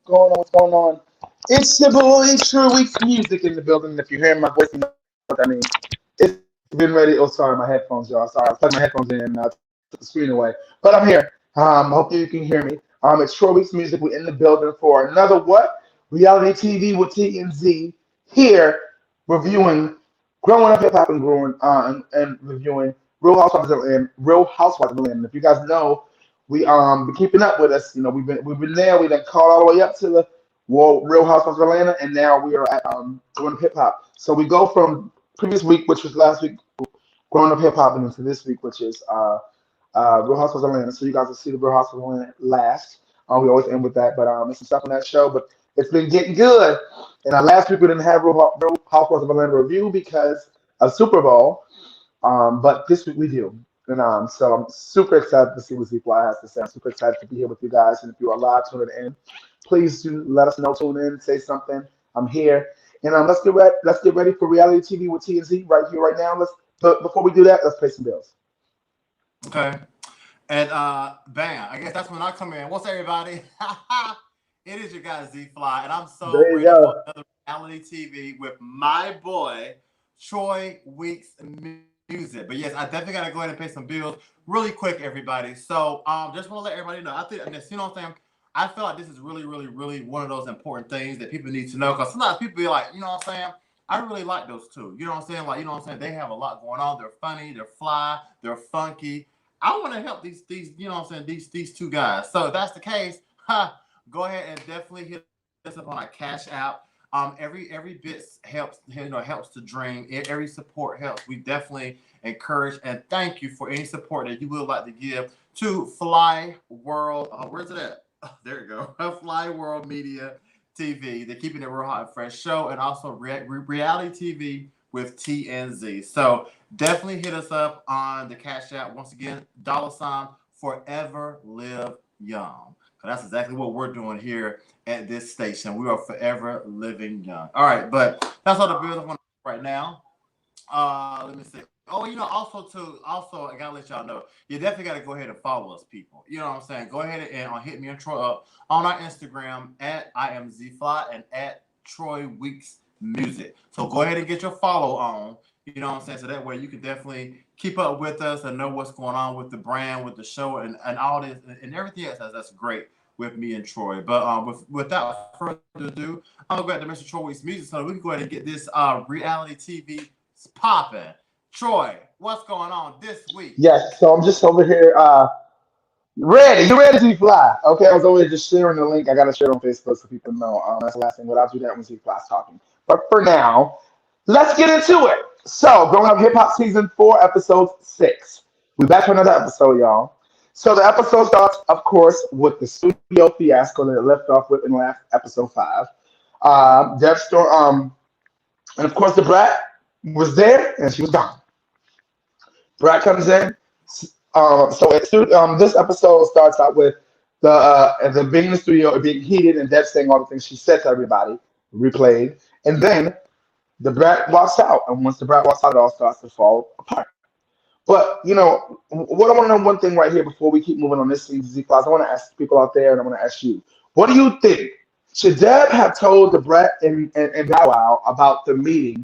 going on? What's going on? It's your boy True Weeks Music in the building. If you're hearing my voice, you know what I mean. It's been ready. Oh, sorry, my headphones, y'all. Sorry, I plugged my headphones in and took the screen away. But I'm here. Hope you can hear me. It's True Weeks Music. We're in the building for another what? Reality TV with TNZ here, reviewing growing up hip hop and growing and reviewing Real Housewives of Atlanta. If you guys know, we been keeping up with us. You know, we've been there. We've been called all the way up to the Real Housewives of Atlanta, and now we are at growing up hip hop. So we go from previous week, which was last week, growing up hip hop, and into this week, which is Real Housewives of Atlanta. So you guys will see the Real Housewives of Atlanta last. We always end with that, but there's some stuff on that show, but it's been getting good. And last week we didn't have Real Housewives of Atlanta review because of Super Bowl, but this week we do. And so I'm super excited to see what Z-Fly has to say. I'm super excited to be here with you guys. And if you are live tuning in, please do let us know. Tune in, say something. I'm here. And let's get ready. Let's get ready for reality TV with TNZ right here, right now. But before we do that, let's pay some bills. Okay. And bam, I guess that's when I come in. What's everybody? It is your guy Z-Fly, and I'm so There you ready go. for another reality TV with my boy Troy Weeks Music. But yes, I definitely gotta go ahead and pay some bills really quick, everybody. So just want to let everybody know. I think you know what I'm saying. I feel like this is really, really, really one of those important things that people need to know, because sometimes people be like, you know what I'm saying. I really like those two. You know what I'm saying? Like, you know what I'm saying? They have a lot going on. They're funny. They're fly. They're funky. I want to help these, you know what I'm saying, these two guys. So if that's the case, go ahead and definitely hit us up on our Cash App. Every bit helps, helps to dream. Every support helps. We definitely encourage and thank you for any support that you would like to give to Fly World. Where's it at? Oh, there you go. Fly World Media TV. They're keeping it real hot and fresh show, and also reality TV with TNZ. So definitely hit us up on the Cash App. Once again, $ forever live young. That's exactly what we're doing here at this station. We are forever living young. All right, but that's all the bills I want to right now. Let me see. Oh, also, I gotta let y'all know, you definitely gotta go ahead and follow us, people. You know what I'm saying? Go ahead and hit me and Troy up on our Instagram at IamZFly and at Troy Weeks Music. So go ahead and get your follow on. You know what I'm saying? So that way you can definitely keep up with us and know what's going on with the brand, with the show, and all this and everything else. That's great with me and Troy. But without further ado, I'm gonna go back to Mr. Troy Weeks Music so we can go ahead and get this reality TV popping. Troy, what's going on this week? Yes, so I'm just over here ready. You ready to fly? Okay, I was over here just sharing the link. I got to share it on Facebook so people know. That's the last thing. But I'll do that when Z-Fly's talking. But for now, let's get into it. So, Growing Up Hip Hop Season 4, Episode 6. We're back for another episode, y'all. So the episode starts, of course, with the studio fiasco that it left off with in last episode 5. Dev Store, and of course the Brat was there and she was gone. Brat comes in. This episode starts out with the being in the studio, being heated, and Dev saying all the things she said to everybody, replayed, and then the Brat walks out, and once the Brat walks out, it all starts to fall apart. But what I want to know one thing right here before we keep moving on this season, Z Class. I want to ask people out there, and I want to ask you, what do you think? Should Deb have told the Brat and Bow Wow about the meeting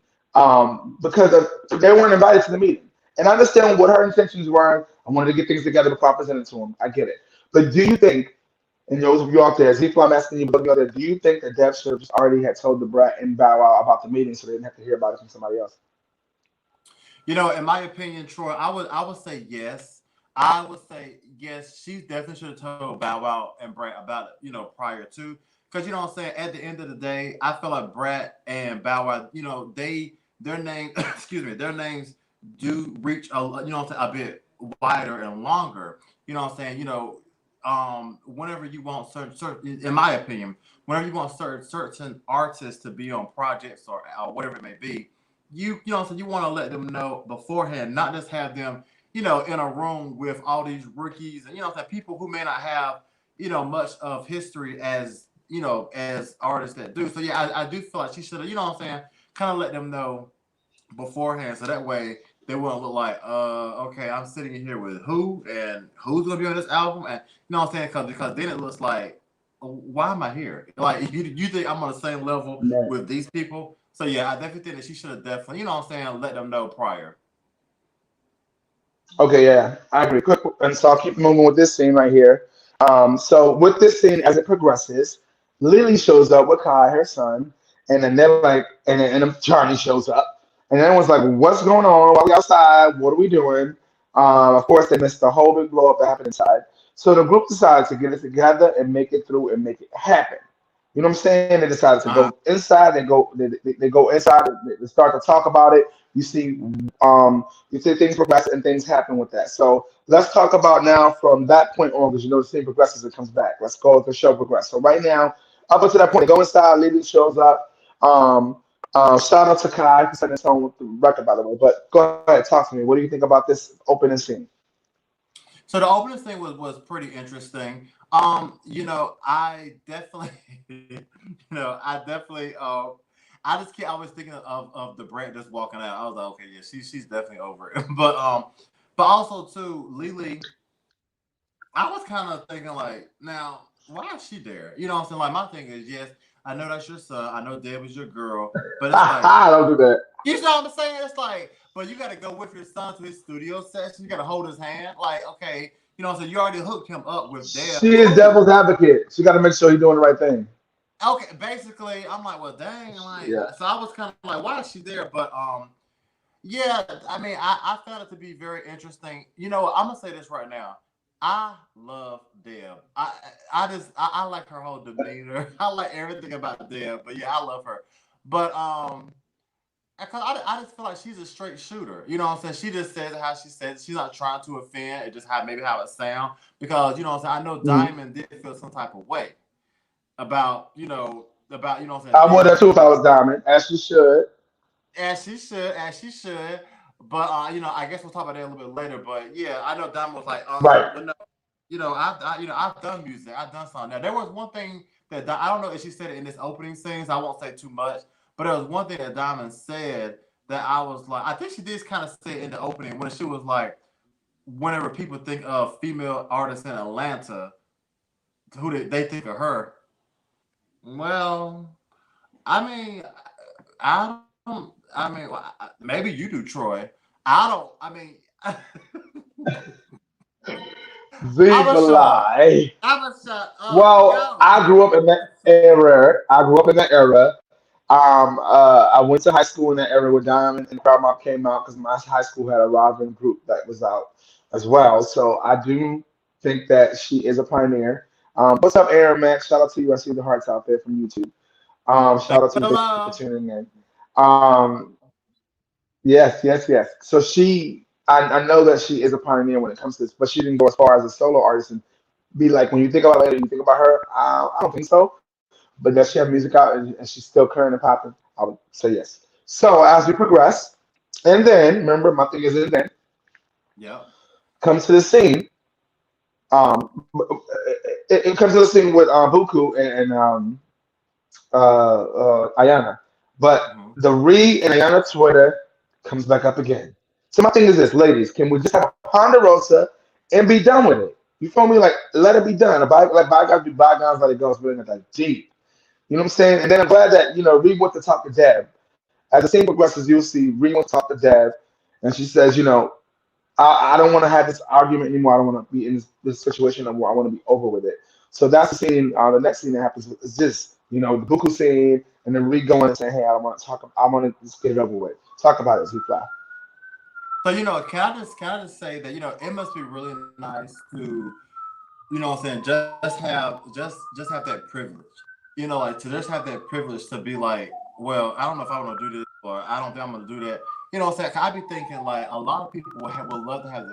because they weren't invited to the meeting? And I understand what her intentions were. I wanted to get things together before I presented to him. I get it. But do you think, and those of you out there, Z Fly, I'm asking you, both of you out there, do you think that Deb should have just already had told the Brat and Bow Wow about the meeting so they didn't have to hear about it from somebody else? In my opinion, Troy, I would say yes. I would say yes. She definitely should have told Bow Wow and Brat about it, prior to. Because you know what I'm saying. At the end of the day, I feel like Brat and Bow Wow, their name, excuse me, their names do reach a bit wider and longer. You know what I'm saying. Whenever you want certain, in my opinion, whenever you want certain artists to be on projects or whatever it may be, so you want to let them know beforehand, not just have them, in a room with all these rookies and people who may not have, much of history as artists that do. So yeah, I do feel like she should have, kind of let them know beforehand, so that way they wouldn't look like, okay, I'm sitting in here with who and who's gonna be on this album, and because then it looks like, why am I here? Like, you think I'm on the same level Right. with these people? So yeah, I definitely think that she should have definitely, you know what I'm saying, let them know prior. Okay, yeah, I agree. Quick, and so I'll keep moving with this scene right here. So with this scene, as it progresses, Lily shows up with Kai, her son, and then they're like, and then Charlie shows up, and everyone's like, "What's going on? Why we outside? What are we doing?" Of course, they missed the whole big blow up that happened inside. So the group decides to get it together and make it through and make it happen. You know what I'm saying? They decided to go inside. They go inside. They start to talk about it. You see, you see things progress and things happen with that. So let's talk about now from that point on, because you know the scene progresses, it comes back. Let's go with the show progress. So right now, up until that point, they go inside. Lily shows up. Um, Shout out to Kai for setting the tone with the record, by the way. But go ahead, talk to me. What do you think about this opening scene? So the opening thing was pretty interesting. I definitely, I definitely, I just can't always thinking of the Brat just walking out. I was like, okay, yeah, she's definitely over it. But also too, Lily, I was kind of thinking like, now why is she there? You know what I'm saying? Like my thing is, yes, I know that's your son. I know Deb was your girl, but it's like, Don't do that. you know what I'm saying? It's like, but you got to go with your son to his studio session. You got to hold his hand. Like, okay, you know, so you already hooked him up with Deb. She is Cool. devil's advocate. She got to make sure he's doing the right thing. Okay, basically, I'm like, well, dang, like, Yeah. so I was kind of like, why is she there? But yeah, I mean, I found it to be very interesting. You know, I'm gonna say this right now. I love Deb. I like her whole demeanor. I like everything about Deb. But yeah, I love her. But because I just feel like she's a straight shooter. You know what I'm saying? She just says how she says. She's not trying to offend. It just how it sound. Because you know what I'm saying. I know Mhm. Diamond did feel some type of way about you know what I'm saying, I would have Deb, too if I was Diamond, as she should. as she should. But I guess we'll talk about that a little bit later. But yeah, I know Diamond was like, Right. well, no, I've done music, I've done something. Now there was one thing that I don't know if she said it in this opening scene, so I won't say too much. But there was one thing that Diamond said that I was like, I think she did kind of say it in the opening when she was like, whenever people think of female artists in Atlanta, who they think of her. Well, I mean, I don't. I mean, maybe you do, Troy. I don't. I mean, I'm Viva a shut up. lie. I'm a shut up. Well, Go. I grew up in that era. I grew up in that era. I went to high school in that era where Diamond and Crowd Mob came out because my high school had a rivaling group that was out as well. So I do think that she is a pioneer. What's up, Aaron Max? Shout out to you. I see the hearts out there from YouTube. Thank Shout out you to for you. the Thank you for love. tuning in. Yes, yes, yes. So I know that she is a pioneer when it comes to this, but she didn't go as far as a solo artist and be like, when you think about it, you think about her. I don't think so. But does she have music out and she's still current and popping? I would say yes. So as we progress, and then remember, my thing is, and then Yep. comes to the scene. It comes to the scene with Buku and Ayana. But Hmm. the Re and Ayana Twitter comes back up again. So my thing is this, ladies, can we just have a Ponderosa and be done with it? You feel me? Like let it be done. Let bygones be bygones, let it go. It's really not that deep. You know what I'm saying? And then I'm glad that Ree wants to talk to Dev. As the scene progresses, you'll see Ree wants to talk to Dev, and she says, I don't want to have this argument anymore. I don't want to be in this situation anymore. I want to be over with it. So that's the scene. The next scene that happens is this, the Buku scene, and then Ree going and saying, "Hey, I don't want to talk. I want to just get it over with. Talk about it as we fly." So can I just say that it must be really nice to what I'm saying, just have that privilege. Like to just have that privilege to be like, well, I don't know if I want to do this or I don't think I'm gonna do that. What I'm saying? 'Cause I be thinking like a lot of people would love to have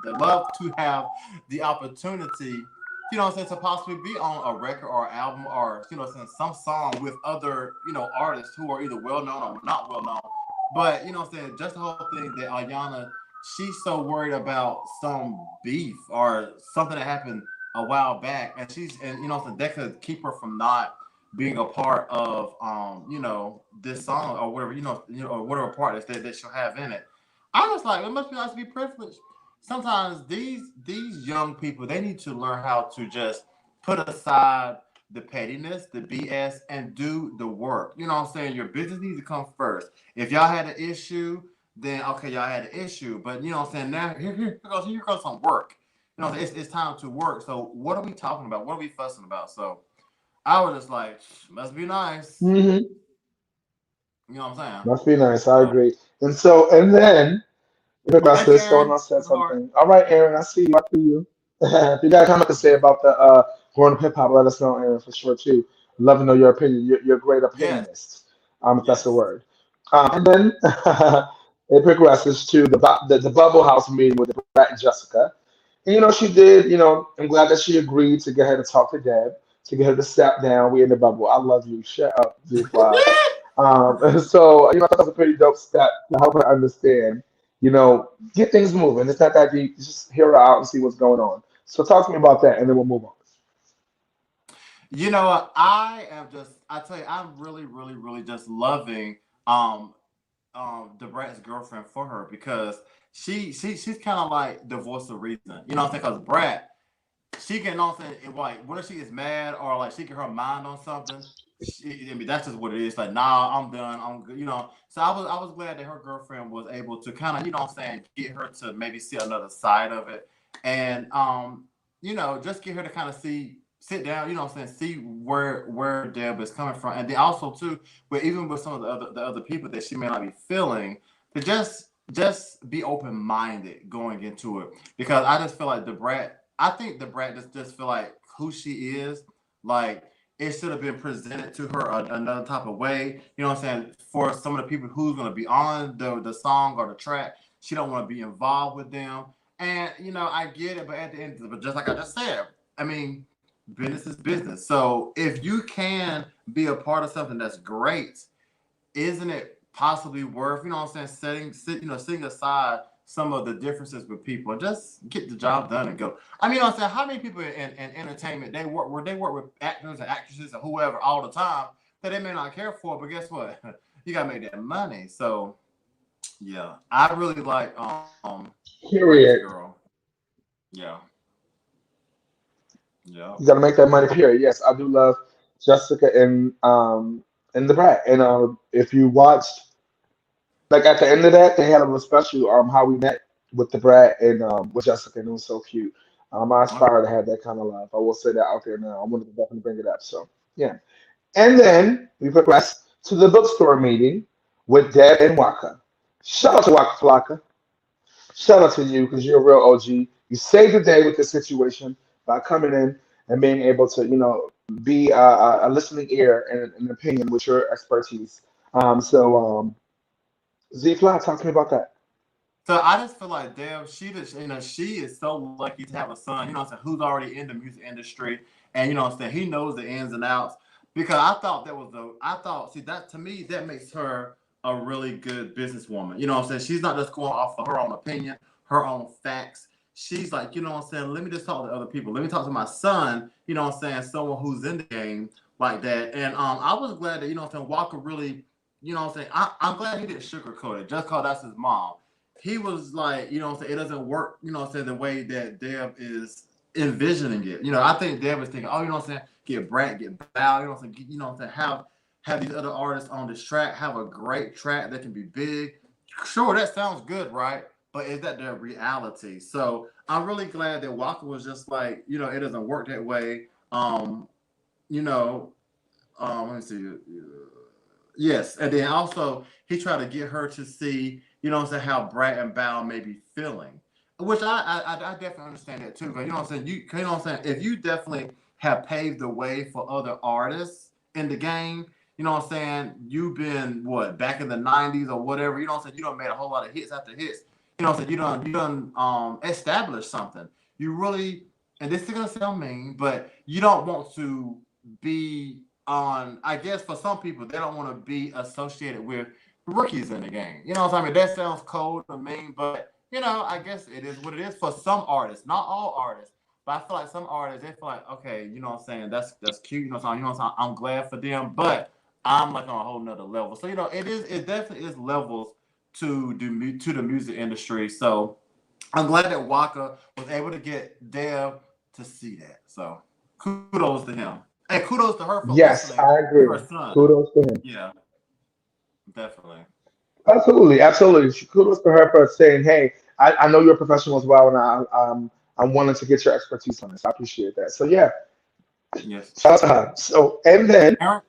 they love to have the opportunity, what I'm saying, to possibly be on a record or album or what I'm saying, some song with other, artists who are either well known or not well known. But what I'm saying, just the whole thing that Ayana, she's so worried about some beef or something that happened a while back, and so that could keep her from not being a part of this song or whatever or whatever part that she'll have in it. I was like, it must be nice to be privileged. Sometimes these young people, they need to learn how to just put aside the pettiness, the BS, and do the work. You know what I'm saying? Your business needs to come first. If y'all had an issue, then okay, y'all had an issue. But you know what I'm saying? Now here goes some work. You know, it's time to work. So what are we talking about? What are we fussing about? So I was just like, must be nice. Hmm. You know what I'm saying? Must be nice. I So agree. And so, and then we progress thank to you, this. Someone Aaron. else said Good heart. something. All right, Aaron, I see you. I see you. If you got a comment to say about the growing up hip hop, let us know, Aaron, for sure too. Love to know your opinion. You're a great Yes, opinionist, if that's a yes. word. And then it progresses to the Bubble House meeting with Brat and Jessica. And she did. I'm glad that she agreed to get her to talk to Deb, to get her to step down. We in the bubble. I love you. Shut up, Z-Fly. So I thought that was a pretty dope step to help her understand. Get things moving. It's not that deep. Just hear her out and see what's going on. So talk to me about that, and then we'll move on. You know what? I tell you, I'm really, really, really just loving um the Brat's girlfriend for her because she's kind of like the voice of reason. You know what I'm saying? Because Brat, she can also like when she is mad or like she get her mind on something. I mean that's just what it is. Like, nah, I'm done. I'm good. So I was glad that her girlfriend was able to kind of I'm saying get her to maybe see another side of it, and just get her to kind of sit down. What I'm saying, see where Deb is coming from, and then also too, but even with some of the other people that she may not be feeling, to just be open minded going into it because I just feel like the Brat. I think the Brat just feel like who she is, like it should have been presented to her another type of way. You know what I'm saying? For some of the people who's going to be on the song or the track, she don't want to be involved with them. And I get it, but at the end, but just like I just said, I mean, business is business. So if you can be a part of something that's great, isn't it possibly worth, what I'm saying, setting aside some of the differences with people and just get the job done and go. I mean, I'm saying, how many people in entertainment they work with actors and actresses and whoever all the time that they may not care for, but guess what? You gotta make that money. So yeah, I really like Brat's Period. girl. Yeah, yeah. You got to make that money. Period. Yes, I do love Jessica and the Brat. And if you watched, like at the end of that, they had a little special how we met with the Brat and with Jessica, and it was so cute. I Okay. aspire to have that kind of love. I will say that out there now. I wanted to definitely bring it up. So yeah. And then we progress to the bookstore meeting with Deb and Waka. Shout out to Waka Flocka. Shout out to you because you're a real OG. You saved the day with this situation by coming in and being able to, be a listening ear and an opinion with your expertise. So Z Fly, talk to me about that. So I just feel like Deb, she is so lucky to have a son, what I'm saying, who's already in the music industry, and what I'm saying, he knows the ins and outs. Because I thought, see, that to me that makes her a really good businesswoman. What I'm saying, she's not just going off of her own opinion, her own facts. She's like, what I'm saying, let me just talk to other people. Let me talk to my son. What I'm saying, someone who's in the game like that. And I was glad that what I'm saying, Walker really, what I'm saying, I'm glad he didn't sugarcoat it just because that's his mom. He was like, what I'm saying, it doesn't work, what I'm saying, the way that Deb is envisioning it. I think Deb is thinking, oh, what I'm saying, get Brat, get Bow, what I'm saying, what I'm saying, have these other artists on this track, have a great track that can be big. Sure, that sounds good, right? But is that their reality? So I'm really glad that Walker was just like, it doesn't work that way. You know, let me see. Yes, and then also he tried to get her to see, what I'm saying, how Brat and Bow may be feeling, which I definitely understand that too. Because what I'm saying, what I'm saying, if you definitely have paved the way for other artists in the game, what I'm saying, you've been what back in the '90s or whatever, what I'm saying, you don't made a whole lot of hits after hits, what I'm saying, you done established something. You really, and this is gonna sound mean, but you don't want to be on. I guess for some people, they don't want to be associated with rookies in the game. What I mean? That sounds cold or mean, but I guess it is what it is for some artists, not all artists. But I feel like some artists, they feel like, okay, what I'm saying, that's cute, what I'm saying, I'm glad for them, but I'm like on a whole nother level. So it definitely is levels to the music industry. So I'm glad that Waka was able to get Dev to see that. So kudos to him. And kudos to her for Yes, listening I to agree. her son. Kudos to him. Yeah, definitely. Absolutely, absolutely. Kudos to her for saying, "Hey, I know you're a professional as well, and I'm wanting to get your expertise on this. I appreciate that." So yeah, Yes. shout out to her. So and then Aaron,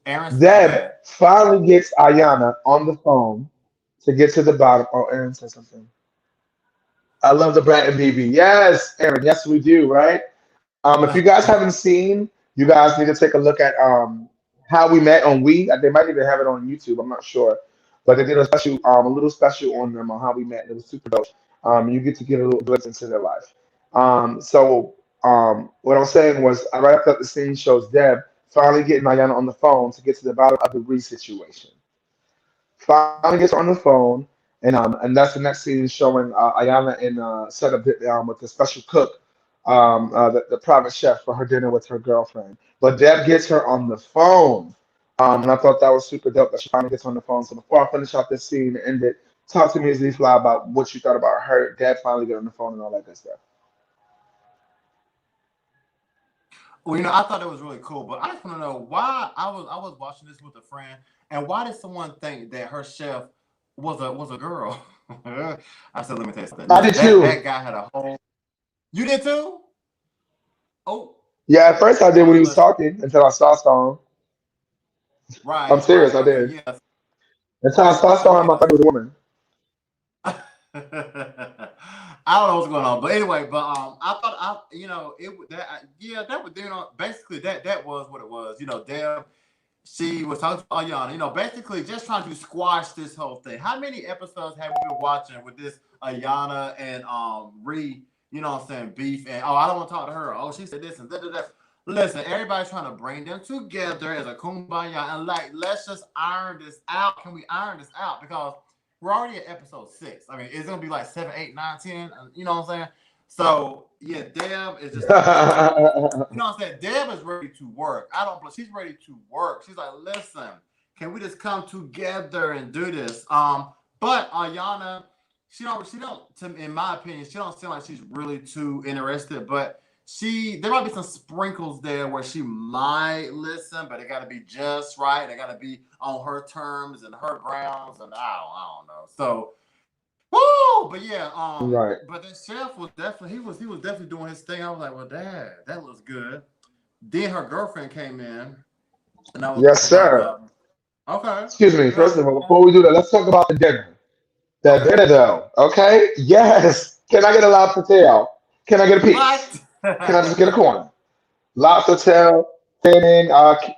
Aaron's, oh, Deb bad. finally gets Ayana on the phone to get to the bottom. Oh, Aaron said something. I love the Brat and BB. Yes, Aaron. Yes, we do. Right. If you guys haven't seen, you guys need to take a look at how we met on We. They might even have it on YouTube. I'm not sure, but they did a little special on them on how we met. It was super dope. You get to get a little glimpse into their life. What I was saying was, I right after the scene shows Deb finally getting Ayana on the phone to get to the bottom of the Bree situation. Finally gets her on the phone, and that's the next scene showing Ayana in setup with the special cook, the private chef for her dinner with her girlfriend. But Deb gets her on the phone, and I thought that was super dope that she finally gets on the phone. So before I finish off this scene and end it, talk to me as Fly about what you thought about her, Deb finally getting on the phone and all that good stuff. Well, I thought it was really cool, but I just want to know why I was watching this with a friend, and why did someone think that her chef was a girl? I said, let me tell you something. I Listen, did that too. guy had a whole. You did too? Oh, Yeah, at first I did when he was listen. talking until I saw Song. I'm Right, serious, right. I Okay, did. yes. Until I saw So Song, I yes. thought it was a woman. I don't know what's going on, but anyway, I thought yeah, that was basically that was what it was. Deb, she was talking to Ayana, basically just trying to squash this whole thing. How many episodes have we been watching with this Ayana and Ree, what I'm saying, beef and I don't want to talk to her. Oh, she said this and that. Listen, everybody's trying to bring them together as a kumbaya and like let's just iron this out. Can we iron this out? Because we're already at episode 6. I mean, it's gonna be like 7, 8, 9, 10. You know what I'm saying? So yeah, Deb is just like, what I'm saying? Deb is ready to work. I don't. She's ready to work. She's like, listen, can we just come together and do this? But Ayana, in my opinion, she don't seem like she's really too interested. But there might be some sprinkles there where she might listen, but it got to be just right. It got to be on her terms and her grounds, and I don't know. So. Woo! But yeah, Right. but the chef was definitely he was definitely doing his thing. I was like, well, Dad, that looks good. Then her girlfriend came in, and I was Yes, like, sir. okay, Excuse me. go First ahead. of all, before we do that, let's talk about the dinner. The Okay, dinner, though. Okay. Yes. Can I get a lobster tail? Can I get a piece? what? Can I just get a corner? Lobster tail, salmon,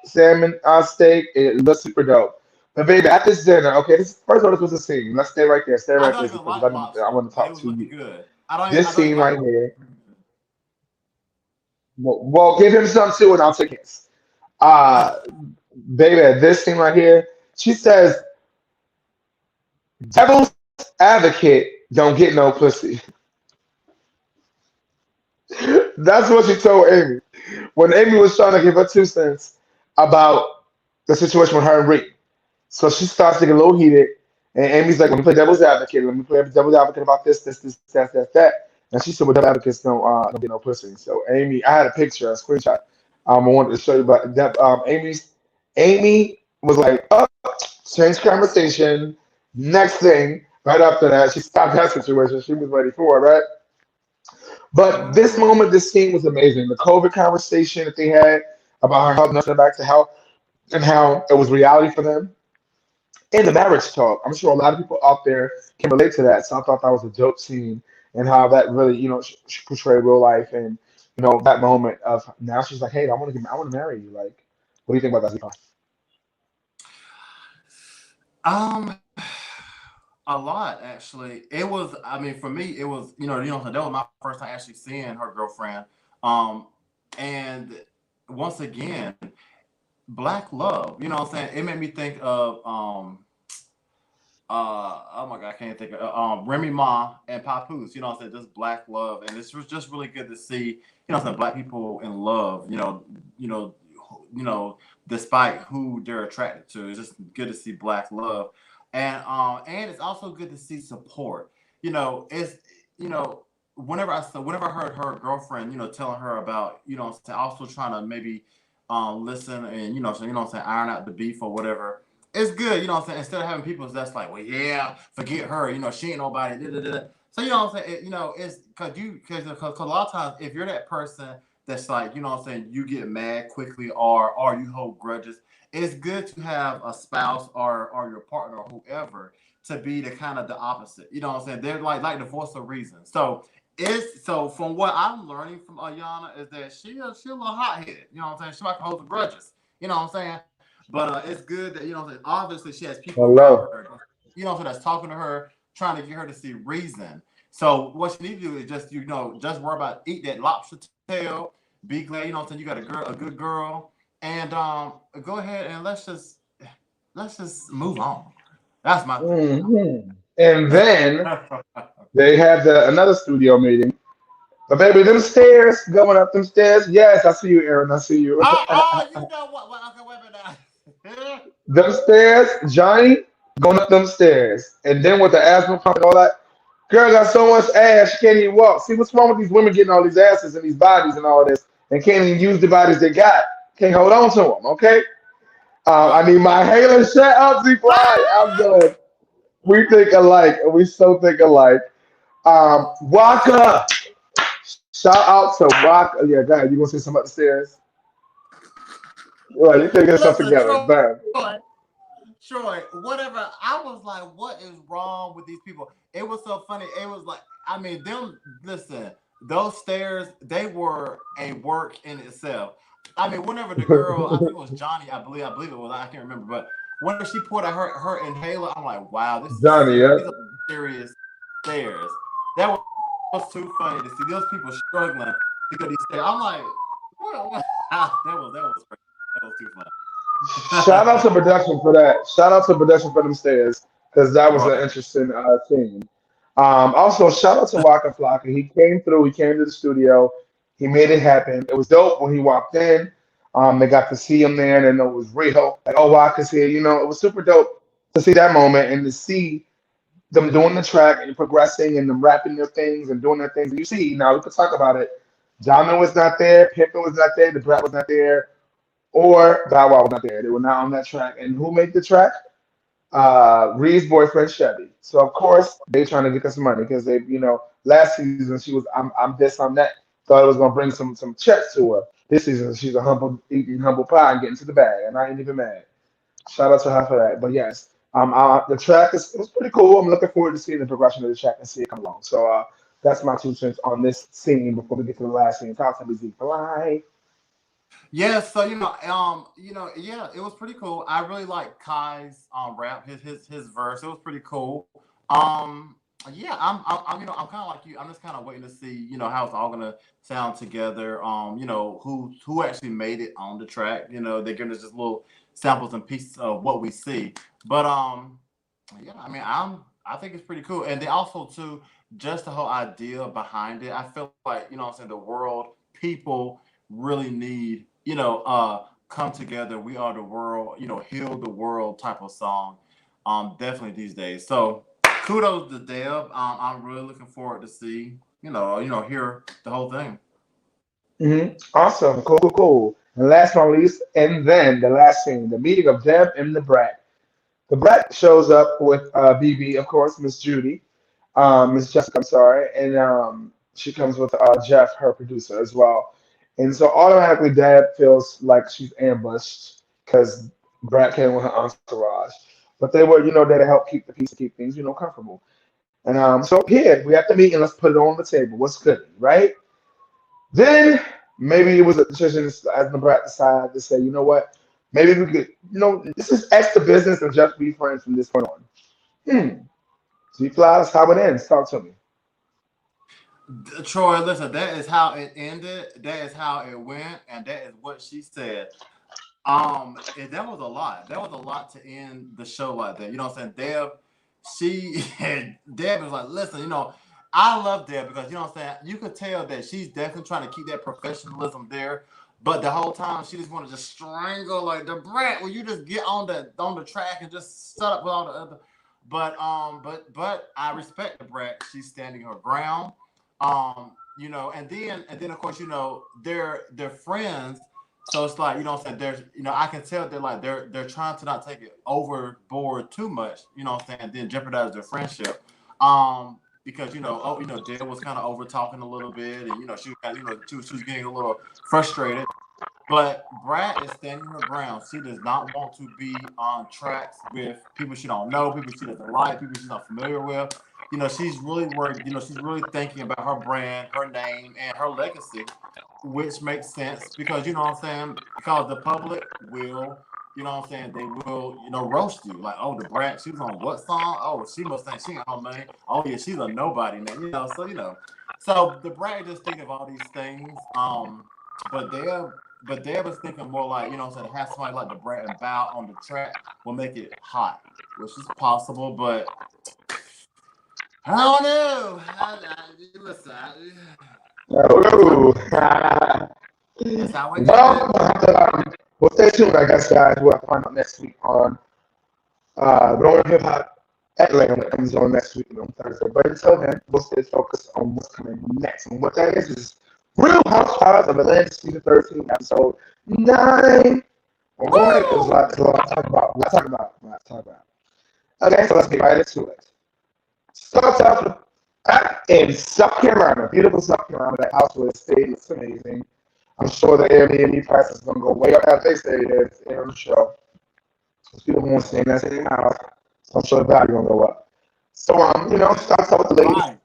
salmon steak. It looks super dope. But baby, at this dinner, okay, this first of all, this was a scene. Let's stay right there. Stay I right don't there even because like I lobster, want to but it talk was to looking you. good. I This don't even scene like. right here. Well, give him some too, and I'll take his. Uh, baby, this scene right here. She says, "Devil's advocate don't get no pussy." That's what she told Amy when Amy was trying to give her 2 cents about the situation with her and Rick. So she starts to get a little heated, and Amy's like, "Let me play devil's advocate. Let me play devil's advocate about this, that." And she said, "Well, devil advocates don't get no pussy." So Amy, I had a picture, a screenshot. I wanted to show you, but Amy was like, "Oh, change conversation." Next thing, right after that, she stopped that situation. She was ready for it, right? But this Mm. moment, this scene was amazing. The COVID conversation that they had about her health, nothing back to health, and how it was reality for them. And the marriage talk. I'm sure a lot of people out there can relate to that. So I thought that was a dope scene and how that really, portrayed real life and that moment of now she's like, hey, I want to marry you. Like, what do you think about that? Zico? Um, a lot actually. It was. I mean, for me, it was. That was my first time actually seeing her girlfriend. Um, and once again, black love. You know what I'm saying? It made me think of oh my god, I can't think of Remy Ma and Papoose, you know what I'm saying? Just black love. And this was just really good to see, what I'm saying, black people in love, you know, despite who they're attracted to. It's just good to see black love. And it's also good to see support. It's you know, whenever I heard her girlfriend, telling her about, also trying to maybe listen and iron out the beef or whatever. It's good, instead of having people that's like, well, yeah, forget her, she ain't nobody. Da, da, da. So it's because a lot of times if you're that person that's like, you get mad quickly or you hold grudges, it's good to have a spouse or your partner or whoever to be the kind of the opposite. You know what I'm saying? They're like the voice of reason. So from what I'm learning from Ayana is that she a little hot headed. You know what I'm saying? She might hold the grudges. You know what I'm saying? But it's good that obviously she has people around Hello. her. So that's talking to her, trying to get her to see reason. So what you need to do is just worry about eat that lobster tail. Be glad you got a good girl, and go ahead and let's just move on. That's my Hmm. And thing. then they had another studio meeting. But baby, them stairs, going up them stairs. Yes, I see you, Aaron. I see you. You know what? Well, okay, wait a minute. Them stairs, Johnny, going up them stairs. And then with the asthma pump and all that. Girl got so much ass, she can't even walk. See, what's wrong with these women getting all these asses and these bodies and all this and can't even use the bodies they got? Can't hold on to them, okay? I Right. need my Halen shut up, Z Fly. I'm done. We think alike. We so think alike. Waka. Shout out to Waka. Yeah, go ahead. You gonna say something about the stairs? Well, you can get something Listen, together. Bam. Troy, whatever. I was like, what is wrong with these people? It was so funny. It was like, I mean, them. Listen, those stairs, they were a work in itself. I mean, whenever the girl, I think it was Johnny, I believe it was. I can't remember, but whenever she pulled out her inhaler, I'm like, wow, this is Johnny, serious. yeah. These are serious stairs. That was too funny to see those people struggling to go these stairs. I'm like, what? That was crazy. That was too Shout out to funny. production for that. Shout out to production for them stairs because that was an Right. interesting scene. Also, shout out to Waka Flocka. He came through. He came to the studio. He made it happen. It was dope when he walked in. They got to see him there, and then it was real. Like, oh, Waka's here. It was super dope to see that moment and to see them doing the track and progressing and them rapping their things and doing their things. And you see, now we could talk about it. Diamond was not there. Pimpin was not there. The Brat was not there or Bow Wow was not there. They were not on that track. And who made the track? Reed's boyfriend Chevy. So of course they trying to get us money because last season she was I'm this, I'm that. Thought it was gonna bring some checks to her. This season she's a humble eating humble pie and getting to the bag, and I ain't even mad. Shout out to her for that. But yes, the track is it was pretty cool. I'm looking forward to seeing the progression of the track and see it come along. So that's my 2 cents on this scene before we get to the last scene. Talk to me, Z. Fly. Yeah, so yeah, it was pretty cool. I really like Kai's rap, his verse. It was pretty cool. Yeah, I'm kind of like you. I'm just kind of waiting to see, how it's all gonna sound together. Who actually made it on the track. They're giving us just little samples and pieces of what we see. But yeah, I mean, I think it's pretty cool. And they also too, just the whole idea behind it. I feel like, what I'm saying, the world, people really need, come together. We are the world, heal the world type of song. Definitely these days. So kudos to Deb. I'm really looking forward to see, hear the whole thing. Awesome. Cool, cool, cool. And last but not least, and then the last scene, the meeting of Deb and the Brat. The Brat shows up with BB, of course, Miss Judy, Miss Jessica, I'm sorry, and she comes with Jeff, her producer, as well. And so automatically, Deb feels like she's ambushed because Brat came with her entourage. But they were, there to help keep the peace and keep things, comfortable. And so here we have to meet and let's put it on the table. What's good, right? Then maybe it was a decision as the Brat decided to say, you know what? Maybe we could, this is extra business and just be friends from this point on. Hmm. See, Flies, how it ends. Talk to me. Troy, listen, that is how it ended. That is how it went, and that is what she said. And that was a lot. That was a lot to end the show like that. You know what I'm saying? She Deb was like, listen, I love Deb because what I'm saying, you could tell that she's definitely trying to keep that professionalism there. But the whole time she just wanted to strangle like the Brat. Will you just get on the track and just shut up with all the other? But I respect the Brat. She's standing her ground. You know, and then of course, you know, they're friends. So it's like, you know what I'm saying, there's, you know, I can tell they're like they're trying to not take it overboard too much, you know what I'm saying, then jeopardize their friendship. Because you know, oh, you know, Dale was kind of over talking a little bit, and you know, she was kind of, you know, she was getting a little frustrated. But Brat is standing her ground. She does not want to be on tracks with people she don't know, people she doesn't like, people she's not familiar with. You know, she's really worried. You know, she's really thinking about her brand, her name, and her legacy, which makes sense because you know what I'm saying. Because the public will, you know what I'm saying, they will, you know, roast you like, oh, the Brat, she was on what song? Oh, she must think she got no money. Oh yeah, she's a nobody now. You know, so you know, so the Brat just thinking of all these things. But Deb was thinking more like, you know what I'm saying, to have somebody like the Brat and Bow on the track will make it hot, which is possible, but I don't know. Listen, Oh, that's how it well, is. we'll stay tuned, I guess, guys. We'll find out next week on Growing Hip Hop Atlanta when it comes on next week on Thursday. But until then, we'll stay focused on what's coming next. And what that is Real Housewives of Atlanta season 13, episode 9. Well, go ahead, there's a lot to talk about. Okay, so let's get right into it. Starts off in South Carolina, beautiful South Carolina. That house where it stayed, it's amazing. I'm sure the Airbnb price is going to go way up after they stay there on the show. Because people want to stay in that same house. So I'm sure the value going to go up. So, you know, starts off with the ladies. Right.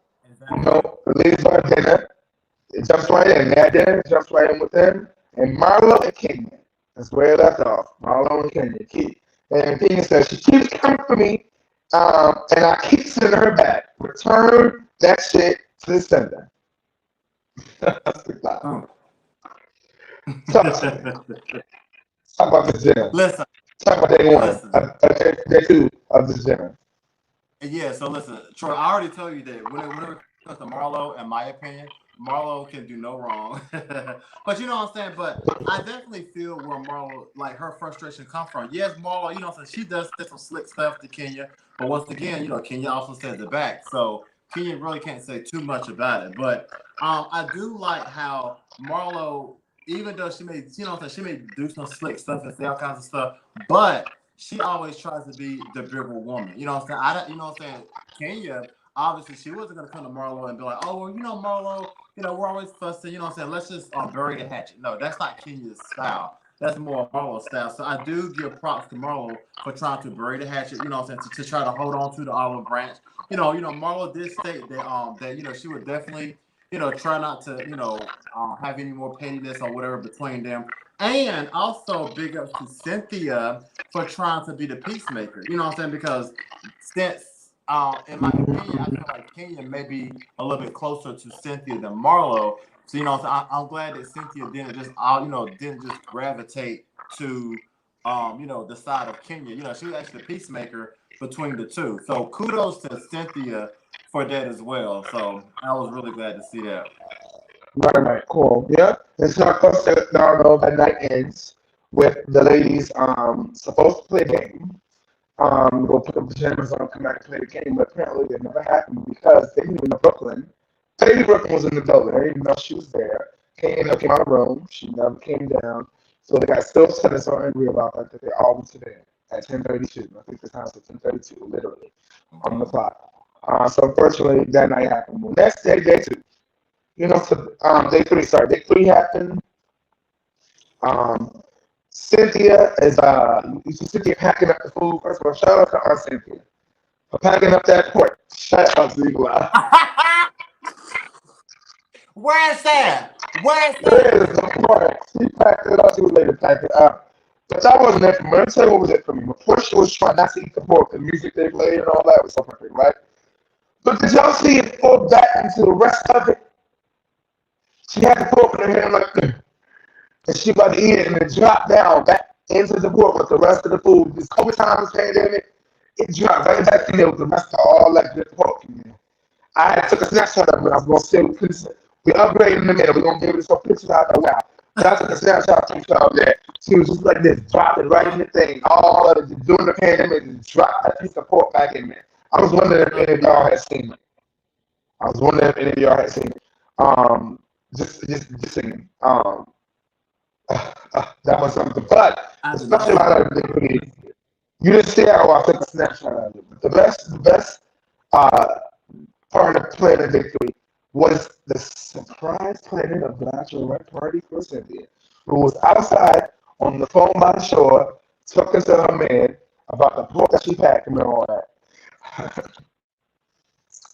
You know, the ladies are at dinner. It jumps right in. They had dinner, it jumps right in with them. And Marlo and Kenya. That's where it left off. Marlo and Kenya. And Kenya says, she keeps coming for me. And I keep sending her back. Return that shit to the sender. That's the thought. Talk about this dinner. Listen. Talk about day one. Day two of this dinner. Yeah, so listen, Troy, I already told you that whenever it comes to Marlo, in my opinion, Marlo can do no wrong. But you know what I'm saying? But I definitely feel where Marlo, like her frustration comes from. Yes, Marlo, you know what I'm saying? She does say some slick stuff to Kenya. But once again, you know, Kenya also says it back. So Kenya really can't say too much about it. But I do like how Marlo, even though she may, you know what I'm saying, she may do some slick stuff and say all kinds of stuff, but she always tries to be the bigger woman. You know what I'm saying? You know what I'm saying? Kenya, obviously, she wasn't going to come to Marlo and be like, oh, well, you know, Marlo, you know, we're always fussing. You know what I'm saying? Let's just bury the hatchet. No, that's not Kenya's style. That's more Marlo's style. So I do give props to Marlo for trying to bury the hatchet, you know what I'm saying, to try to hold on to the olive branch. You know, Marlo did state that you know, she would definitely, you know, try not to, you know, have any more pettiness or whatever between them. And also big ups to Cynthia for trying to be the peacemaker. You know what I'm saying? Because since, in my opinion, I feel like Kenya may be a little bit closer to Cynthia than Marlo. So you know, I'm glad that Cynthia didn't just gravitate to, you know, the side of Kenya. You know, she was actually the peacemaker between the two. So kudos to Cynthia for that as well. So I was really glad to see that. Right, cool. Yeah. And so of course that night ends with the ladies supposed to play a game. Go put the pajamas on, come back and play the game, but apparently it never happened because they didn't even know Brooklyn. Lady Brooklyn was in the building. They didn't even know she was there. Kane came out of the room. She never came down. So they got still upset and so angry about that they all went to bed at 10:32. I think the time was 10:32, literally, on the clock. So unfortunately, that night happened. Well, next day, day two. You know, so day three happened. Cynthia is you see Cynthia packing up the food. First of all, shout out to Aunt Cynthia for packing up that pork. Shout out to you. Where's that? There is the pork. She packed it up. She was later pack it up. But that wasn't it for me. Let me tell you what was it for me. When Portia was trying not to eat the pork, the music they played and all that was so perfect, right? But did y'all see it fall back into the rest of it? She had the pork in her hand like this. And she about to eat it and it dropped down back into the pork with the rest of the food. This COVID times pandemic, it dropped right back in there with the rest of all that good pork in there. I took a snapshot of it. I was gonna say we upgraded in the minute. We're gonna give it some pictures out there. Wow. But I took a snapshot of that. She was just like this, dropping right in the thing. All of it during the pandemic, just dropped that piece of pork back in there. I was wondering if any of y'all had seen it. Just singing. That was something. But I the did not special see that. highlight of the movie, you didn't see it. Oh, I took a snapshot of it. But the best uh, part of Planet Victory was the surprise planning of bachelorette party for Cynthia, who was outside on the phone by the shore talking to her man about the pork that she packed and all that.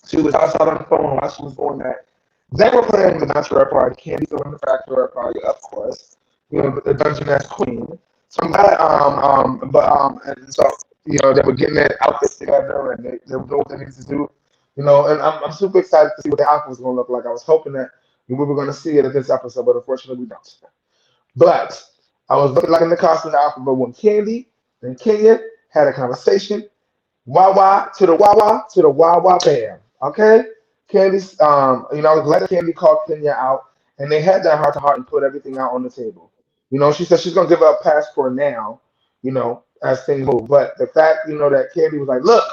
She was outside on the phone while she was doing that. They were playing the bachelorette party. Candy throwing the bachelorette party, of course. You know, the Dungeness Queen. So I'm glad, and so they were getting their outfits together and they were doing what they needed to do. And I'm super excited to see what the outfit was going to look like. I was hoping that we were going to see it in this episode, but unfortunately we don't. But I was looking like in the costume outfit, but when Candy and Kenya had a conversation, Wawa to the Wawa to the Wawa Bam. Okay? Candy's I was glad that Candy called Kenya out and they had that heart to heart and put everything out on the table. She said she's gonna give her a pass for now, as things move. But the fact, that Candy was like, look,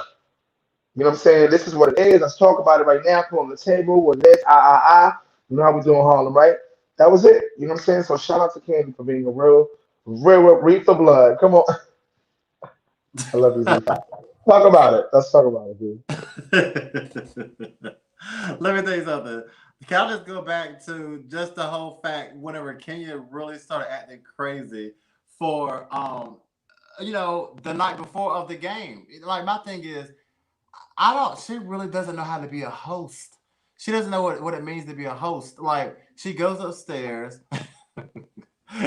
what I'm saying? This is what it is. Let's talk about it right now. Put on the table. What it is. You know how we do in Harlem, right? That was it. You know what I'm saying? So shout out to Candy for being a real Reef of Blood. Come on. I love you, Z. Talk about it. Let's talk about it, dude. Let me tell you something. Can I just go back to just the whole fact whenever Kenya really started acting crazy for the night before of the game. Like my thing is she really doesn't know how to be a host. She doesn't know what it means to be a host. Like she goes upstairs.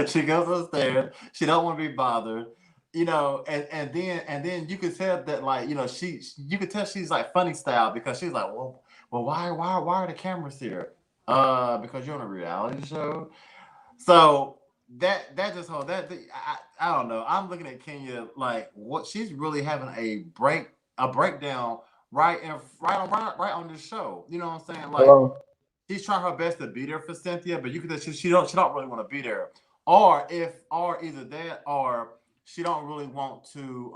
She goes upstairs. She don't want to be bothered. And then you could tell that you could tell she's like funny style because she's like, well, why are the cameras here? Because you're on a reality show. So that just whole I don't know. I'm looking at Kenya like what she's really having a breakdown right on this show. You know what I'm saying? Like she's trying her best to be there for Cynthia, but you can tell she don't really want to be there. Or either that or she don't really want to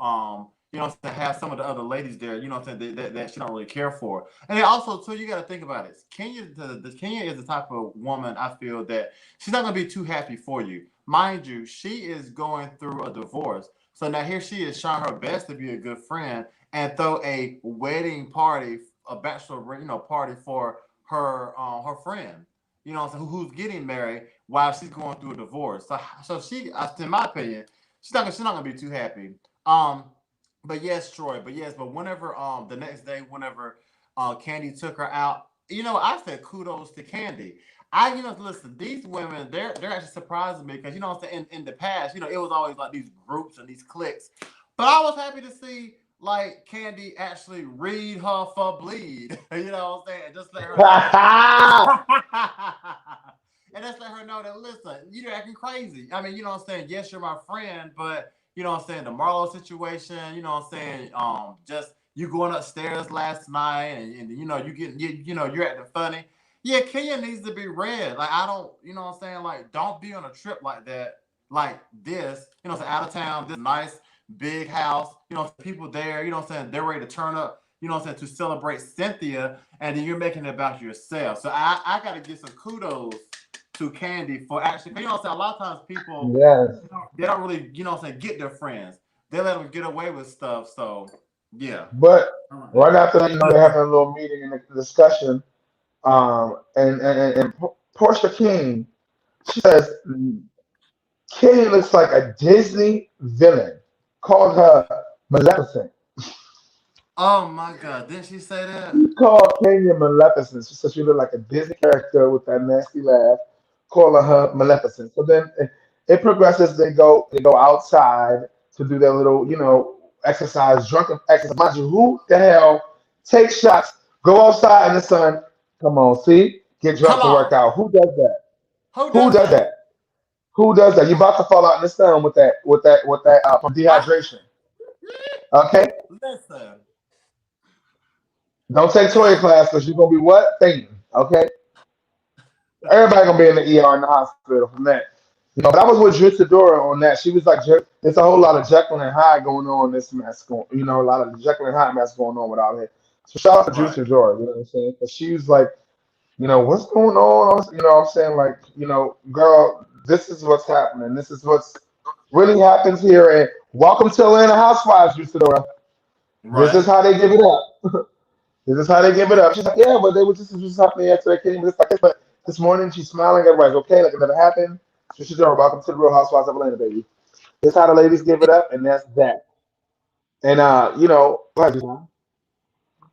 to have some of the other ladies there, that she don't really care for. And then also too, you got to think about it. Kenya is the type of woman I feel that she's not going to be too happy for you. Mind you, she is going through a divorce. So now here she is trying her best to be a good friend and throw a wedding party, a bachelor party for her friend, who's getting married while she's going through a divorce. So she, in my opinion, she's not gonna be too happy. But yes, Troy. But whenever the next day, whenever Kandi took her out, I said kudos to Kandi. Listen, these women, they're actually surprising me because what I'm saying, in the past, it was always like these groups and these cliques. But I was happy to see like Kandi actually read her for bleed. You know what I'm saying? Just let her and just let her know that listen, you're acting crazy. I mean, what I'm saying? Yes, you're my friend, but what I'm saying, the Marlo situation, what I'm saying, just you going upstairs last night and you're acting funny. Yeah, Kenya needs to be read. Like I don't, what I'm saying, like don't be on a trip like that, like this, it's out of town, this nice big house, people there, what I'm saying, they're ready to turn up, what I'm saying, to celebrate Cynthia, and then you're making it about yourself. So I gotta give some kudos to Kandi for actually, what I'm saying, a lot of times people they don't really, what I'm saying, get their friends. They let them get away with stuff. So yeah. But right after that, they're having a little meeting and a discussion. And Portia King, she says, King looks like a Disney villain. Called her Maleficent. Oh my God! Didn't she say that? She called Kenya Maleficent. She said she looked like a Disney character with that nasty laugh. Calling her Maleficent. So then it progresses. They go outside to do their little exercise, drunken exercise. Mind you, who the hell takes shots? Go outside in the sun. Come on, see, get drunk Come to work on. out. Who does that? Who Who does does that? that? Who does that? You about to fall out in the sun with that from dehydration. Okay, Listen. don't take toilet class because you're gonna be what fainting. Okay, everybody gonna be in the ER in the hospital from that. But I was with Dora on that. She was like, "It's a whole lot of Jekyll and Hyde going on in this mess. A lot of Jekyll and Hyde mess going on without it." So shout out to Right. Dora. You know what I'm saying? Because she was like, what's going on? I'm saying, like, girl, this is what's happening. This is what's really happens here. And welcome to Atlanta Housewives, Usadora. This is Right. how they give it up. This is how they give it up. She's like, yeah, but they were just happening after they came. Just like this, but this morning she's smiling. Everybody's okay, like it never happened. So she's doing welcome to the Real Housewives of Atlanta, baby. This is how the ladies give it up, and that's that. And go ahead, Deshaun.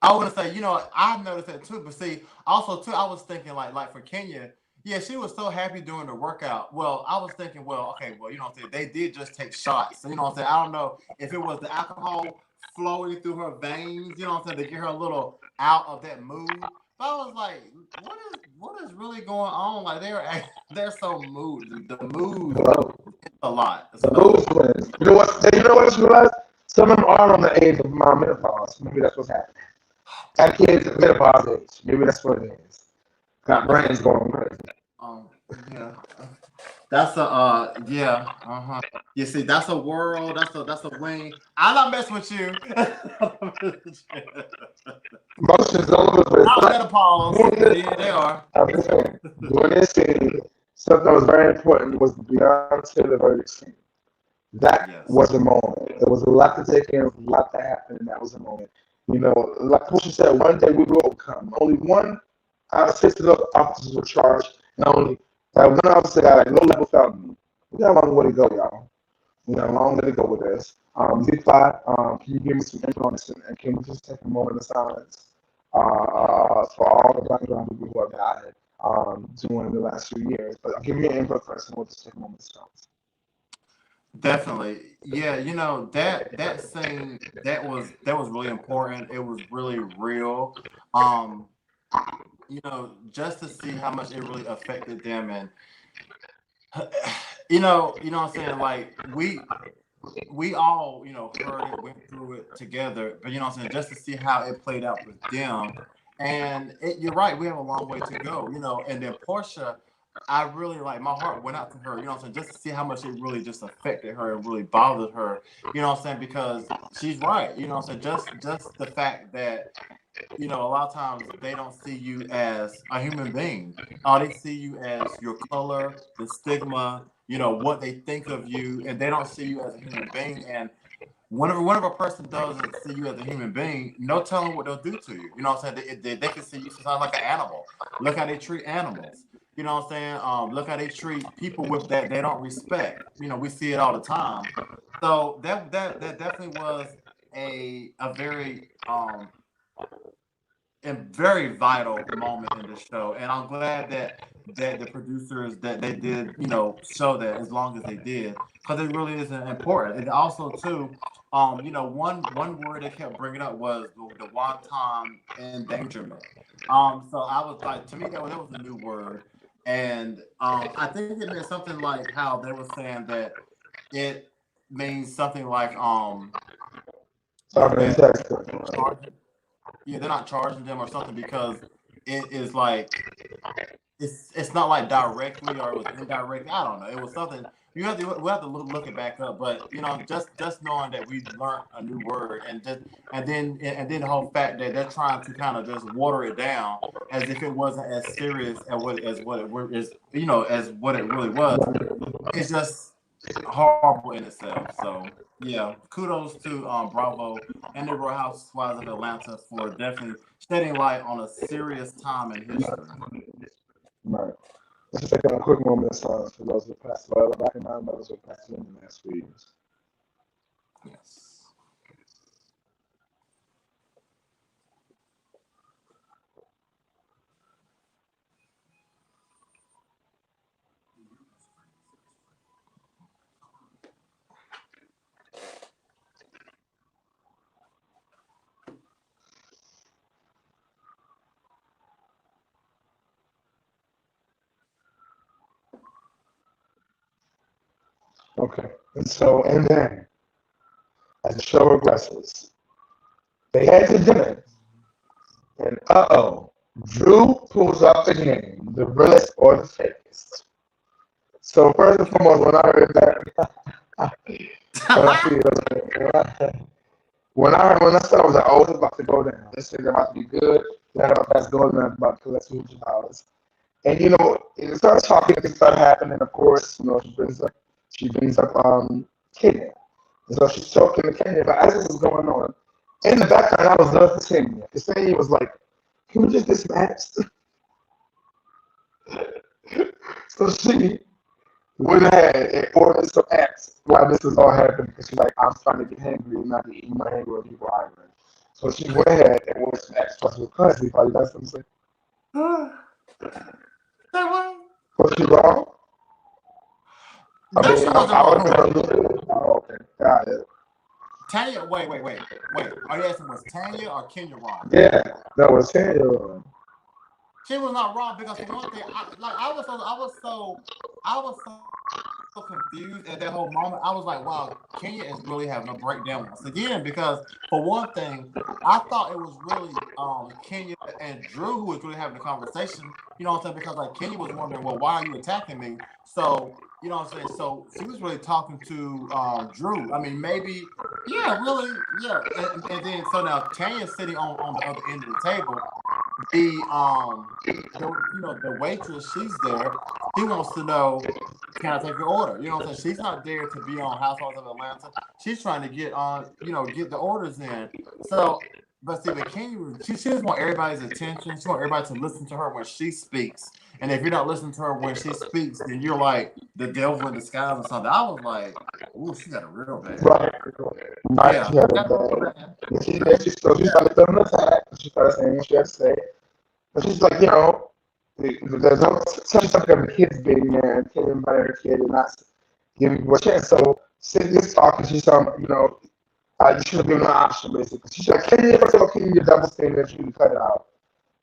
I want to say, I've noticed that too. But see, also too, I was thinking like for Kenya, yeah, she was so happy doing the workout. Well, I was thinking, well, okay, well, what I'm saying, they did just take shots. So, what I'm saying, I don't know if it was the alcohol flowing through her veins, what I'm saying, to get her a little out of that mood. But I was like, what is really going on? Like they're so mood. The mood Hello. is a lot. The So mood swings. You know what I just realized? Some of them are on the age of my menopause. Maybe that's what's happening. Got kids at menopause age. Maybe that's what it is. Got brains going crazy. um yeah. That's a yeah, uh-huh. You see, that's a world, that's a wing. I'm not messing with you. Emotions all over the place. Not But menopause. doing this, Yeah, they are. I'm just saying, doing this scene, something that was very important was the Beyonce the verdict scene. That Yes. was a moment. There was a lot to take in, a lot to happen, and that was a moment. Like Pusha said, one day we will come. Only one out of 6 of those officers were charged, and only one officer got a low-level felony. We got a long way to go, y'all. We got a long way to go with this. Z5, can you give me some info on this, and can we just take a moment of silence for all the black and brown people who have died during the last few years? But give me an info first, and we'll just take a moment of silence. Definitely. Yeah, that scene that was really important. It was really real. Um, just to see how much it really affected them and what I'm saying? Like we all, heard it, went through it together, but what I'm saying, just to see how it played out with them. And you're right, we have a long way to go, and then Portia, I really like my heart went out to her, what I'm saying, just to see how much it really just affected her and really bothered her, what I'm saying, because she's right, what I'm saying, just the fact that a lot of times they don't see you as a human being. They see you as your color, the stigma, what they think of you, and they don't see you as a human being. And whenever a person doesn't see you as a human being, no telling what they'll do to you. You know what I'm saying? They can see you sometimes like an animal. Look how they treat animals. You know what I'm saying? Look how they treat people with that they don't respect. We see it all the time. So that definitely was a very a very vital moment in the show, and I'm glad that the producers that they did, show that as long as they did, because it really is important. And also too, one word they kept bringing up was the one-time endangerment. So I was like, to me that was a new word, and I think it meant something like how they were saying that it means something like Talking in that text. charging, yeah, they're not charging them or something because it is like it's not like directly or it was indirectly. I don't know. It was something we have to look it back up. But just knowing that we learned a new word and then the whole fact that they're trying to kind of just water it down as if it wasn't as serious as what it is, as what it really was. It's just horrible in itself. So yeah, kudos to Bravo and the Real Housewives of Atlanta for definitely shedding light on a serious time in history. Right. Let's just take a quick moment of silence for those who passed away, back in mind, those who passed away in the last few years. Yes. Okay. And then, as the show progresses, they head to dinner, and Drew pulls up again, the realest or the fakest. So first and foremost, when I heard that, when I see it, when I saw it, I was like, oh, it's about to go down. This is about to be good. That's going on about to collect $200. And it starts talking, things start happening. Of course, she brings up Kenya. And so she's talking to Kenya. But as this is going on, in the background, I was love for Kenya. Because Kenya was like, "Can we just get some apps?" So she went ahead and ordered some apps while this was all happening. Because she's like, "I'm trying to get hungry and not to eat my hungry when people are hungry." So she went ahead and ordered some apps. Plus, with Kandi, probably that's what I'm saying. Was she wrong? I No, mean, she wasn't I wrong. don't know. Oh, okay, got it. Tanya, wait. Are you asking was Tanya or Kenya wrong? Yeah, that was Tanya. She was not wrong because for one thing, I was so confused at that whole moment. I was like, wow, Kenya is really having a breakdown once again because for one thing, I thought it was really Kenya and Drew who was really having a conversation. You know what I'm saying? Because like Kenya was wondering, well, why are you attacking me? So you know what I'm saying? So she was really talking to Drew. I mean, maybe, yeah, really, yeah. And then so now Tanya's sitting on the other end of the table. The waitress, she's there. She wants to know, can I take your order? You know what I'm saying? She's not there to be on Housewives of Atlanta. She's trying to get on, get the orders in. So, but see, the King, she just want everybody's attention. She want everybody to listen to her when she speaks. And if you're not listening to her when she speaks, then you're like the devil in disguise or something. I was like, ooh, she got it real bad. Right. Yeah. She had a bad. She started feeling attacked. She started saying what she had to say. But she's like, there's no such topic of the kids being there and killing by her kid and not giving people a chance. So Cynthia's talking, she's talking, you should have given her an option basically. She's like, can you ever tell King your double standards? You can cut it out.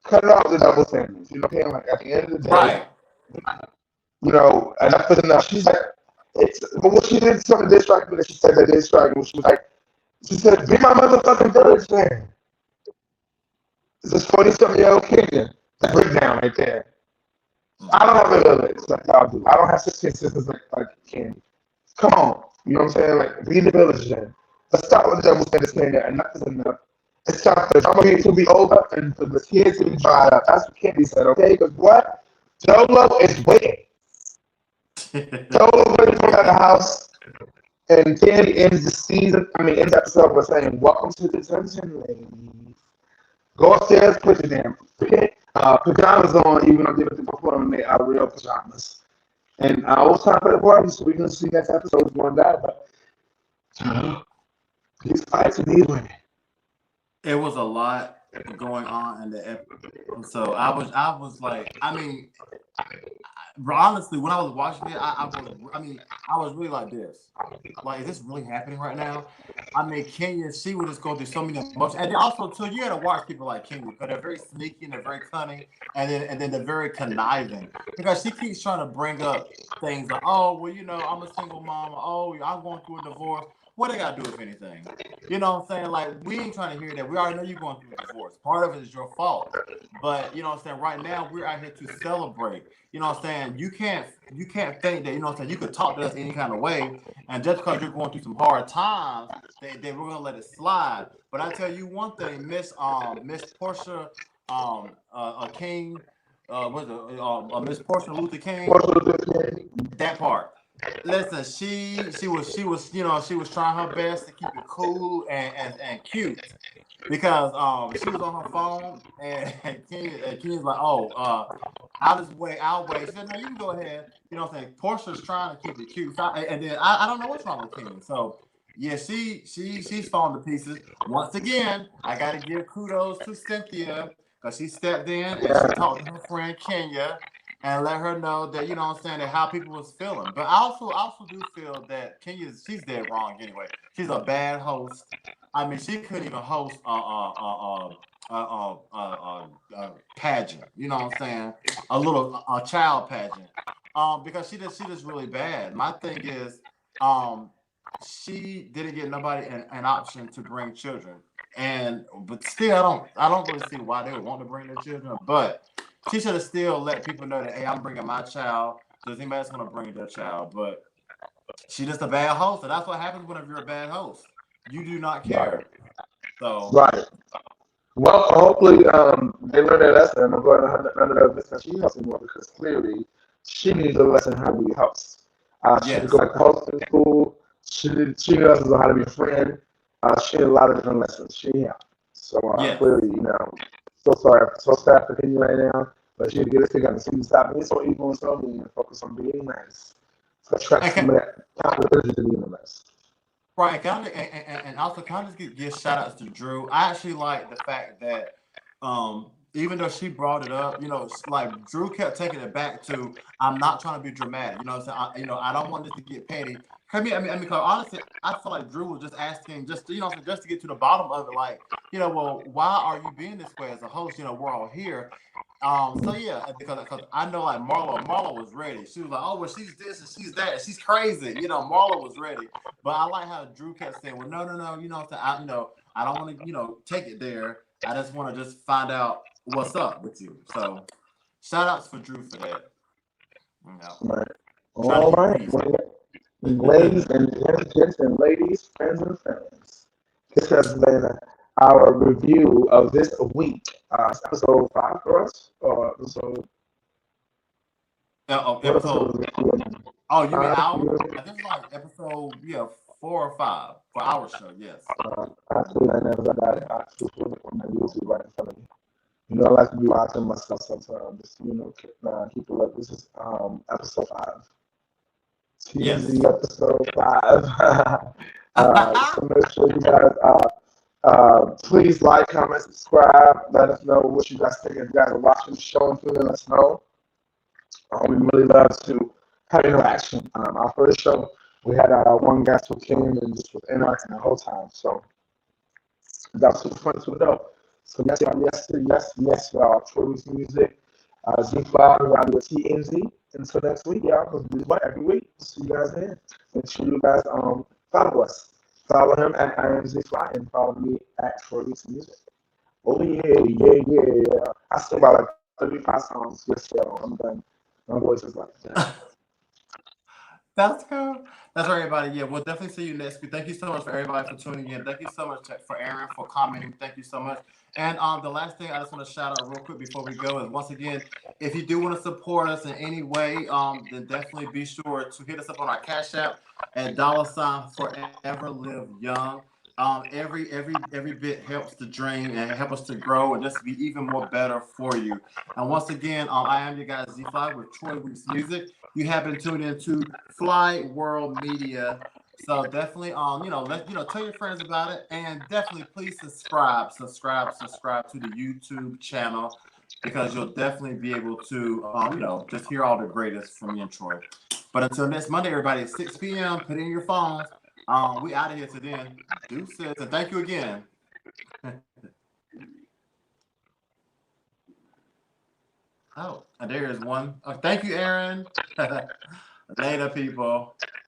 Cut it out with the double standards. Like at the end of the day, Right. Enough is enough. She's like, but what she did something did strike me that she said that did strike me. She said, be my motherfucking village man. This 40-something-year-old Kenyan. That breakdown right there. I don't have a village like y'all do. I don't have 16 sisters like Kandi. Come on. You know what I'm saying? Like, be the village then. Let's start with the double standard saying that enough is enough. It's time for the drama game to be over and for the kids to be dried up. That's what Kandi said, okay? Because what? Jolo is waiting. Jolo waiting for the house. And Kandi ends the episode with saying, welcome to the dungeon, ladies. Go upstairs, put your damn pajamas on, even though they were performing their real pajamas. And I was time for the party, so we're going to see next episode is going to die. But these fights and these women. It was a lot going on in the episode. So I was like, honestly, when I was watching it, I was really like this. Like, is this really happening right now? I mean, Kenya, she would just go through so many emotions. And then also, too, you got to watch people like Kenya because they're very sneaky and they're very cunning and then they're very conniving because she keeps trying to bring up things like, oh, well, I'm a single mom. Oh, I'm going through a divorce. What they got to do with anything? You know what I'm saying? Like, we ain't trying to hear that. We already know you're going through a divorce. Part of it is your fault. But, you know what I'm saying? Right now, we're out here to celebrate. You know what I'm saying? You can't think that, you know what I'm saying, you could talk to us any kind of way. And just because you're going through some hard times, they we're going to let it slide. But I tell you one thing, Miss Portia King, Miss Portia Luther King, that part. Listen, she was she was trying her best to keep it cool and cute because she was on her phone and Ken's like, oh, I'll wait. She said, no, you can go ahead. You know what I'm saying? Portia's trying to keep it cute. And then I don't know what's wrong with Ken. So yeah, she's falling to pieces. Once again, I gotta give kudos to Cynthia because she stepped in and she talked to her friend Kenya and let her know that, you know what I'm saying, that how people was feeling. But I also do feel that she's dead wrong anyway. She's a bad host. I mean, she couldn't even host a pageant. You know what I'm saying? A child pageant. Because she just really bad. My thing is, she didn't get nobody an option to bring children. But still, I don't really see why they would want to bring their children. But she should have still let people know that, hey, I'm bringing my child. So if anybody's going to bring their child, but she's just a bad host, and that's what happens whenever you're a bad host. You do not care. Right. So Right. Well, hopefully they learn their lesson and I'm going to none of their business. She helps me more because clearly she needs a lesson how to be a host. She needs to go Yes. back to hosting school. She knows how to be a friend. She needs a lot of different lessons. She yeah. So Yes. clearly, so sorry, so sad for Kenny right now, but she need to get it together. She needs to stop being so evil and so mean and focus on being nice. So attract some Okay. of that positivity to being nice. Right, and also kind of give shout outs to Drew. I actually like the fact that even though she brought it up, like Drew kept taking it back to I'm not trying to be dramatic. You know what I'm saying? I don't want this to get petty. I mean, 'cause honestly, I feel like Drew was just asking just to, just to get to the bottom of it. Like, well, why are you being this way as a host? We're all here. So yeah, because I know like Marlo was ready. She was like, oh well, she's this and she's that, and she's crazy. Marlo was ready. But I like how Drew kept saying, well, no, no, no, I don't want to, take it there. I just want to just find out what's up with you. So shout outs for Drew for that. Right. Trying to All keep right. peace. Ladies and gents and ladies, friends and family. This has been our review of this week. Episode 5 for us, or episode, what episode Episode. is it? Oh, you mean 5? our? I think it's like episode 4 or 5 for our show. Yes. Actually, I never got it. I actually put it on my YouTube right in front of me. I like to be watching myself sometimes. Just, keep it up. This is episode 5. Yes. TNZ episode 5. So make sure you guys please like, comment, subscribe. Let us know what you guys think. If you guys are watching the show and feeling, let us know. We really love to have interaction. Our first show, we had one guest who came and just was interacting the whole time. So that was super fun, super dope. So yes, y'all, yes, y'all. Troy's music, Z5, we're on the TNZ. Until next week, y'all. We'll do this every week. See you guys then. Make sure you guys follow us. Follow him at IMZ5 and follow me at Troy's music. Oh yeah. I still about like 35 songs. Yes, y'all. I'm done. My voice is like that. That's cool. That's right, everybody. Yeah, we'll definitely see you next week. Thank you so much for everybody for tuning in. Thank you so much for Aaron for commenting. Thank you so much. And the last thing I just want to shout out real quick before we go is once again, if you do want to support us in any way, then definitely be sure to hit us up on our Cash App at $ Forever Live Young. Every bit helps to drain and help us to grow and just be even more better for you. And once again, I am your guys Z5 with Troy Weeks Music. You have been tuned into Fly World Media. So definitely, tell your friends about it, and definitely please subscribe to the YouTube channel because you'll definitely be able to, just hear all the greatest from me and Troy. But until next Monday, everybody, at 6 p.m., put in your phones. We out of here to then. Deuces, and thank you again. Oh, and there is one. Oh, thank you, Aaron. Later, people.